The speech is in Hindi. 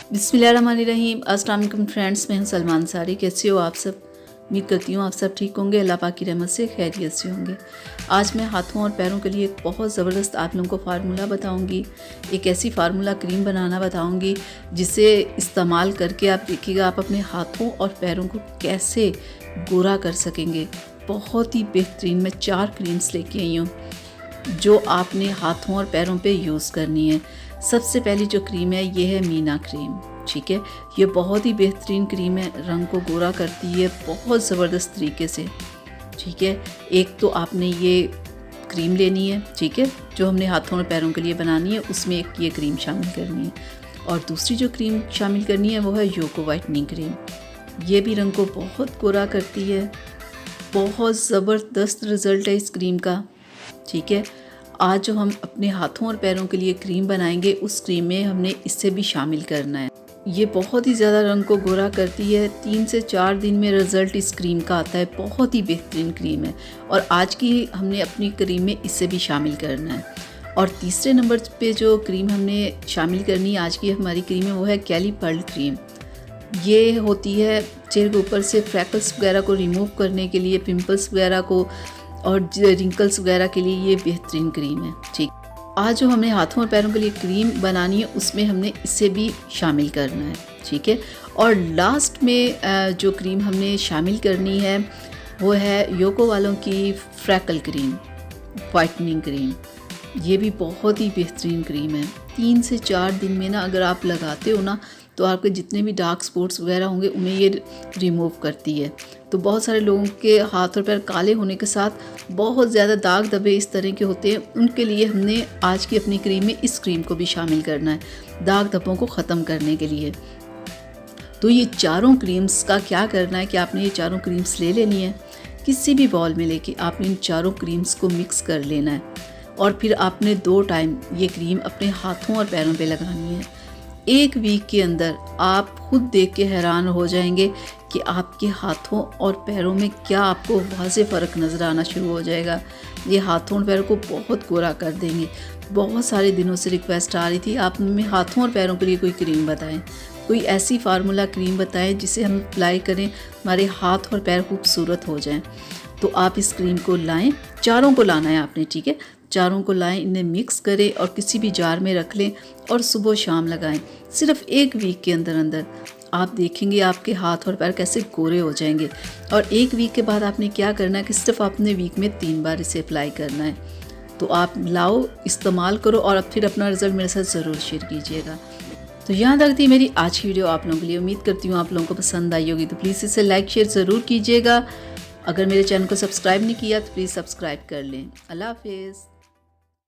बिस्मिल्लाहिर्रहमानिर्रहीम। अस्सलाम वालेकुम फ्रेंड्स, मैं हूं सलमान सारी। कैसे हो आप सब? उम्मीद करती हूँ आप सब ठीक होंगे, अल्लाह पाक की रहमत से खैरियत से होंगे। आज मैं हाथों और पैरों के लिए एक बहुत ज़बरदस्त आप लोगों को फार्मूला बताऊंगी। एक ऐसी फार्मूला क्रीम बनाना बताऊंगी जिसे इस्तेमाल करके आप देखिएगा आप अपने हाथों और पैरों को कैसे गोरा कर सकेंगे। बहुत ही बेहतरीन मैं 4 क्रीम्स लेके आई हूँ जो आपने हाथों और पैरों पे यूज़ करनी है। सबसे पहली जो क्रीम है ये है मीना क्रीम। ठीक है, ये बहुत ही बेहतरीन क्रीम है, रंग को गोरा करती है बहुत ज़बरदस्त तरीके से। ठीक है, एक तो आपने ये क्रीम लेनी है, ठीक है, जो हमने हाथों और पैरों के लिए बनानी है, उसमें एक ये क्रीम शामिल करनी है। और दूसरी जो क्रीम शामिल करनी है वो है योको वाइटनिंग क्रीम। ये भी रंग को बहुत गोरा करती है, बहुत ज़बरदस्त रिज़ल्ट है इस क्रीम का। ठीक है, आज जो हम अपने हाथों और पैरों के लिए क्रीम बनाएंगे उस क्रीम में हमने इससे भी शामिल करना है। ये बहुत ही ज़्यादा रंग को गोरा करती है। 3 से 4 दिन में रिज़ल्ट इस क्रीम का आता है। बहुत ही बेहतरीन क्रीम है और आज की हमने अपनी क्रीम में इसे भी शामिल करना है। और तीसरे नंबर पे जो क्रीम हमने शामिल करनी है आज की हमारी क्रीम है वो है कैली पर्ल क्रीम। ये होती है चेहरे के ऊपर से फ्रैकल्स वगैरह को रिमूव करने के लिए, पिंपल्स वगैरह को और रिंकल्स वगैरह के लिए ये बेहतरीन क्रीम है। ठीक, आज जो हमने हाथों और पैरों के लिए क्रीम बनानी है उसमें हमने इसे भी शामिल करना है। ठीक है, और लास्ट में जो क्रीम हमने शामिल करनी है वो है योको वालों की फ्रैकल क्रीम, वाइटनिंग क्रीम। ये भी बहुत ही बेहतरीन क्रीम है। 3 से 4 दिन में ना अगर आप लगाते हो ना तो आपके जितने भी डार्क स्पॉट्स वगैरह होंगे उन्हें ये रिमूव करती है। तो बहुत सारे लोगों के हाथ और पैर काले होने के साथ बहुत ज़्यादा दाग धब्बे इस तरह के होते हैं, उनके लिए हमने आज की अपनी क्रीम में इस क्रीम को भी शामिल करना है दाग धब्बों को ख़त्म करने के लिए। तो ये चारों क्रीम्स का क्या करना है कि आपने ये चारों क्रीम्स ले लेनी है, किसी भी बॉल में लेके आपने इन चारों क्रीम्स को मिक्स कर लेना है और फिर आपने 2 टाइम ये क्रीम अपने हाथों और पैरों पे लगानी है। 1 वीक के अंदर आप खुद देख के हैरान हो जाएंगे कि आपके हाथों और पैरों में क्या आपको वाज़े फ़र्क नज़र आना शुरू हो जाएगा। ये हाथों और पैरों को बहुत गोरा कर देंगे। बहुत सारे दिनों से रिक्वेस्ट आ रही थी आप हमें हाथों और पैरों के लिए कोई क्रीम बताएं, कोई ऐसी फार्मूला क्रीम बताएं जिसे हम अप्लाई करें हमारे हाथ और पैर खूबसूरत हो जाएं। तो आप इस क्रीम को लाएं, चारों को लाना है आपने। ठीक है, चारों को लाएं, इन्हें मिक्स करें और किसी भी जार में रख लें और सुबह शाम लगाएं। सिर्फ 1 वीक के अंदर अंदर आप देखेंगे आपके हाथ और पैर कैसे गोरे हो जाएंगे। और 1 वीक के बाद आपने क्या करना है कि सिर्फ आपने वीक में 3 बार इसे अप्लाई करना है। तो आप लाओ, इस्तेमाल करो और अब फिर अपना रिज़ल्ट मेरे साथ ज़रूर शेयर कीजिएगा। तो यहाँ तक थी मेरी आज की वीडियो आप लोगों के लिए। उम्मीद करती हूँ आप लोगों को पसंद आई होगी। तो प्लीज़ इसे लाइक शेयर ज़रूर कीजिएगा। अगर मेरे चैनल को सब्सक्राइब नहीं किया तो प्लीज़ सब्सक्राइब कर लें। अल्लाह हाफिज़।